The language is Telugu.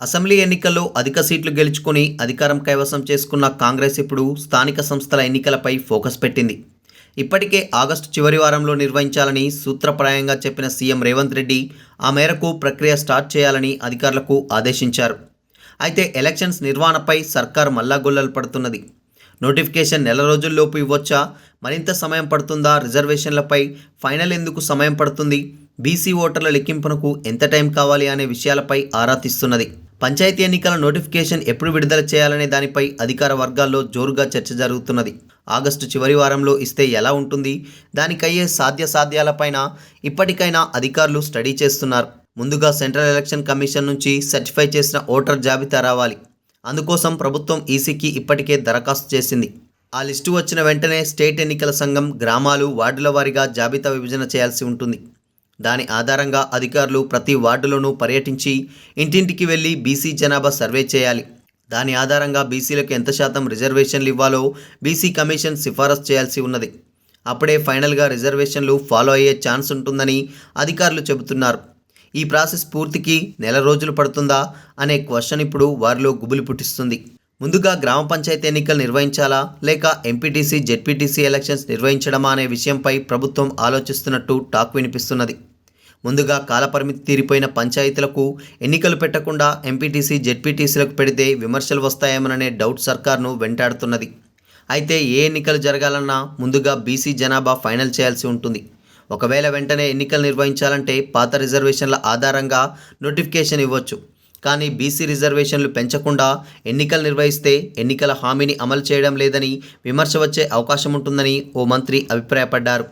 అసెంబ్లీ ఎన్నికల్లో అధిక సీట్లు గెలుచుకొని అధికారం కైవసం చేసుకున్న కాంగ్రెస్ ఇప్పుడు స్థానిక సంస్థల ఎన్నికలపై ఫోకస్ పెట్టింది. ఇప్పటికే ఆగస్టు చివరి వారంలో నిర్వహించాలని సూత్రప్రాయంగా చెప్పిన సీఎం రేవంత్ రెడ్డి ఆ మేరకు ప్రక్రియ స్టార్ట్ చేయాలని అధికారులకు ఆదేశించారు. అయితే ఎలక్షన్స్ నిర్వహణపై సర్కార్ మల్లాగొల్లలు పడుతున్నది. నోటిఫికేషన్ నెల రోజుల్లోపు ఇవ్వొచ్చా, మరింత సమయం పడుతుందా, రిజర్వేషన్లపై ఫైనల్ ఎందుకు సమయం పడుతుంది, బీసీ ఓటర్ల లెక్కింపునకు ఎంత టైం కావాలి అనే విషయాలపై ఆరా తీస్తున్నది. పంచాయతీ ఎన్నికల నోటిఫికేషన్ ఎప్పుడు విడుదల చేయాలనే దానిపై అధికార వర్గాల్లో జోరుగా చర్చ జరుగుతున్నది. ఆగస్టు చివరి వారంలో ఇస్తే ఎలా ఉంటుంది, దానికయ్యే సాధ్యాసాధ్యాలపైన ఇప్పటికైనా అధికారులు స్టడీ చేస్తున్నారు. ముందుగా సెంట్రల్ ఎలక్షన్ కమిషన్ నుంచి సర్టిఫై చేసిన ఓటర్ జాబితా రావాలి. అందుకోసం ప్రభుత్వం ఈసీకి ఇప్పటికే దరఖాస్తు చేసింది. ఆ లిస్టు వచ్చిన వెంటనే స్టేట్ ఎన్నికల సంఘం గ్రామాలు, వార్డుల వారీగా జాబితా విభజన చేయాల్సి ఉంటుంది. దాని ఆధారంగా అధికారులు ప్రతి వార్డులోనూ పర్యటించి ఇంటింటికి వెళ్ళి బీసీ జనాభా సర్వే చేయాలి. దాని ఆధారంగా బీసీలకు ఎంత శాతం రిజర్వేషన్లు ఇవ్వాలో బీసీ కమిషన్ సిఫారసు చేయాల్సి ఉన్నది. అప్పుడే ఫైనల్గా రిజర్వేషన్లు ఫాలో అయ్యే ఛాన్స్ ఉంటుందని అధికారులు చెబుతున్నారు. ఈ ప్రాసెస్ పూర్తికి నెల రోజులు పడుతుందా అనే క్వశ్చన్ ఇప్పుడు వారిలో గుబులు పుట్టిస్తుంది. ముందుగా గ్రామ పంచాయతీ ఎన్నికలు నిర్వహించాలా, లేక ఎంపీటీసీ, జెడ్పీటీసీ ఎలక్షన్స్ నిర్వహించడమా అనే విషయంపై ప్రభుత్వం ఆలోచిస్తున్నట్టు టాక్ వినిపిస్తున్నది. ముందుగా కాలపరిమితి తీరిపోయిన పంచాయతీలకు ఎన్నికలు పెట్టకుండా ఎంపీటీసీ, జెడ్పీటీసీలకు పెడితే విమర్శలు వస్తాయేమోననే డౌట్ సర్కార్ను వెంటాడుతున్నది. అయితే ఏ ఎన్నికలు జరగాలన్నా ముందుగా బీసీ జనాభా ఫైనల్ చేయాల్సి ఉంటుంది. ఒకవేళ వెంటనే ఎన్నికలు నిర్వహించాలంటే పాత రిజర్వేషన్ల ఆధారంగా నోటిఫికేషన్ ఇవ్వచ్చు. కానీ బీసీ రిజర్వేషన్లు పెంచకుండా ఎన్నికలు నిర్వహిస్తే ఎన్నికల హామీని అమలు చేయడం లేదని విమర్శ వచ్చే అవకాశం ఉంటుందని ఓ మంత్రి అభిప్రాయపడ్డారు.